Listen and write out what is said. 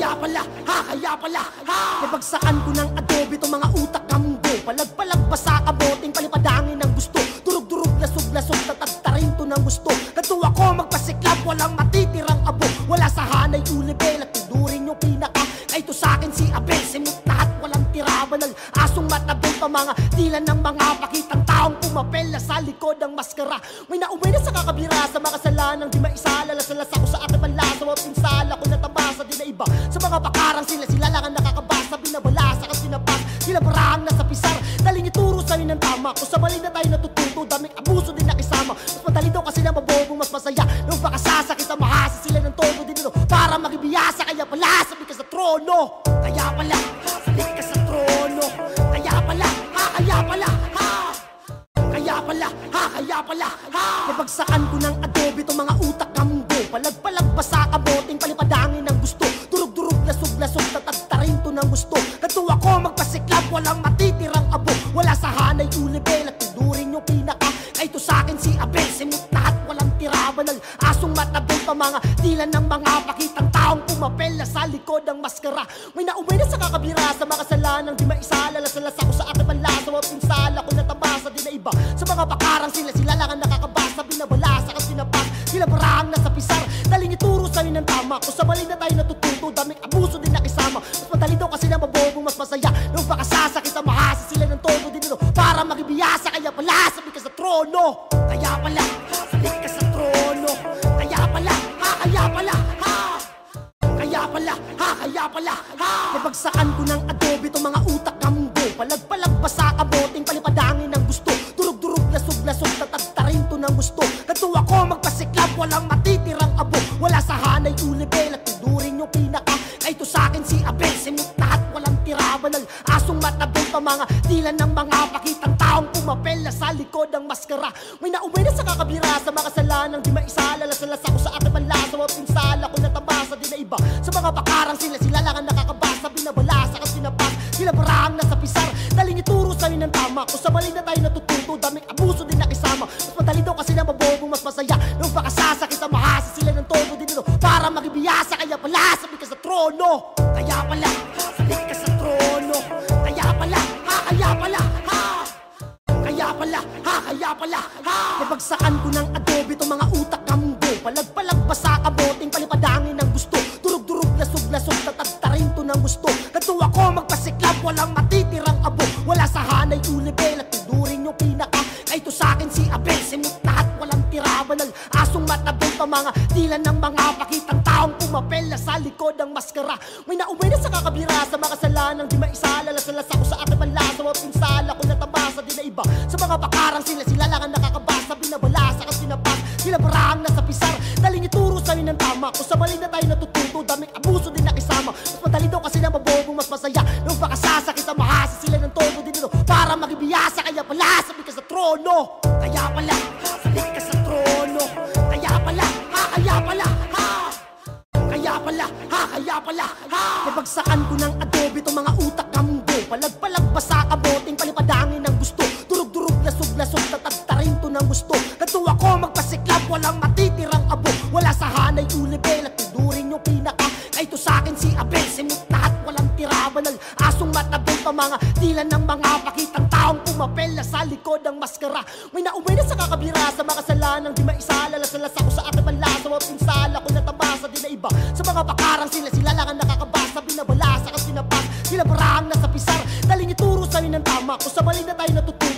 Kaya pala, nabagsakan ko ng adobe itong mga utak kamgo. Palag-palag pa sa kaboting, palipadangin ng gusto. Durug-durug, lasog-lasog, tatagtarin to ng gusto. Natuwa ko magpasiklab, walang matitirang abo. Wala sa hanay, ulibel at tudurin yung pinaka. Kaito sa'kin si Abel, simut lahat, walang tira. Banal, asong matabel pa mga dilan ng mga pakitang taong pumapel na sa likod ang maskara. May naumay na sa kakabira, sa mga kasalanang di maisala. Lasalas ako sa aking panlasa, mga pinsala ko natabasa, di na iba. Sa mga bakarang sila lang ang nakakabasa. Binabalasa kasi sinapas, sila barang nasa pisar. Daling ituro sa'yo ng tama, kung sa mali na tayo natututo. Daming abuso din nakisama, mas madali daw kasi na mabobong mas masaya. Nung pakasasakit ang mahasa sila ng todo din ito para magibiyasa. Kaya pala, sabi ka sa trono. Kaya pala, sabi ka sa trono. Kaya pala, kaya pala, kaya pala, kaya pala, nabagsakan ko ng adobe itong mga utak kamgo. Palag-palag pa sa kaboting, palipadangin ng gusto. Durug-durug, lasog-lasog, tatagtarin to ng gusto. Natuwa ko magpasiklab, walang matitirang abo. Wala sa hanay, ulibel at tudurin yung pinaka. Kaito sa'kin si Abel, simut lahat, walang tira. Banal, asong matabel pa mga dilan ng mga pakitang taong pumapel na sa likod ang maskara. May naumay na sa kakabira, sa mga kasalanang di maisala. Lasalas ako sa aking panlasa, mga pinsala ko natabasa, di na iba. Sa mga bakarang sila lang ang nakakabasa. Binabalasa kasi sinapas, sila barang nasa pisar. Daling ituro sa'yo ng tama, kung sa mali na tayo natututo. Daming abuso din nakisama, mas madali daw kasi na mabobong mas masaya. Nung pakasasakit ang mahasa sila ng todo din ito para magibiyasa. Kaya pala, sabi ka sa trono. Kaya pala, sabi ka sa trono. Kaya pala, kaya pala, kaya pala, kaya pala, nabagsakan ko ng adobe itong mga utak kamgo. Palag-palag pa sa kaboting, palipadangin ng gusto. Durug-durug, lasog-lasog, tatagtarin to ng gusto. Natuwa ko magpasiklab, walang matitirang abo. Wala sa hanay, ulibel at tudurin yung pinaka. Kaito sa'kin si Abel, simut lahat, walang tira. Banal, asong matabel pa mga dilan ng mga pakitang taong pumapel na sa likod ang maskara. May naumay na sa kakabira, sa mga kasalanang di maisala. Lasalas ako sa aking panlasa, mga pinsala ko natabasa, di na iba. Sa mga bakarang sila lang ang nakakabasa. Binabalasa kasi sinapas, sila barang nasa pisar. Daling ituro sa'yo ng tama, kung sa mali na tayo natututo. Daming abuso din nakisama, mas madali daw kasi na mabobong mas masaya. Nung pakasasakit ang mahasa sila ng todo din ito para magibiyasa. Kaya pala, sabi ka sa trono. Kaya pala, sabi ka sa trono. Kaya pala, kaya pala, kaya pala, kaya pala, nabagsakan ko ng adobe itong mga utak kamgo. Palag-palag pa sa kaboting, palipadangin ng gusto. Durug-durug, lasog-lasog, tatagtarin to ng gusto. Natuwa ko magpasiklab, walang matitirang abo. Wala sa hanay, ulibel at tudurin yung pinaka. Kaito sa'kin si Abel, simut lahat, walang tira. Banal, asong matabel pa mga dilan ng mga pakitang taong pumapel na sa likod ang maskara. May naumay na sa kakabira, sa mga kasalanang di maisala. Lasalas ako sa aking panlasa, mga pinsala ko natabasa, di na iba. Sa mga bakarang sila lang ang nakakabasa. Binabalasa kasi sinapas, sila barang nasa pisar. Daling ituro sa'yo ng tama, kung sa mali na tayo natututo. Daming abuso din nakisama, mas madali daw kasi na mabobong mas masaya. Nung pakasasakit ang mahasa sila ng todo din ito para magibiyasa. Kaya pala, sabi ka sa trono. Kaya pala, sabi ka sa trono. Kaya pala, kaya pala, kaya pala, kaya pala, nabagsakan ko ng adobe itong mga utak kamgo. Palag-palag pa sa kaboting, palipadangin ng gusto. Durug-durug, lasog-lasog, tatagtarin to ng gusto. Natuwa ko magpasiklab, walang matitirang abo. Wala sa hanay, ulibel at tudurin yung pinaka. Kaito sa'kin si Abel, simut lahat, walang tira. Banal, asong matabel pa mga dilan ng mga pakitang taong pumapel na sa likod ang maskara. May naumay na sa kakabira, sa mga kasalanang di maisala. Lasalas ako sa aking panlasa, mga pinsala ko natabasa, di na iba. Sa mga bakarang sila lang ang nakakabasa. Binabalasa kasi sinapas, sila barang nasa pisar. Daling ituro sa'yo ng tama, kung sa mali na tayo natututo.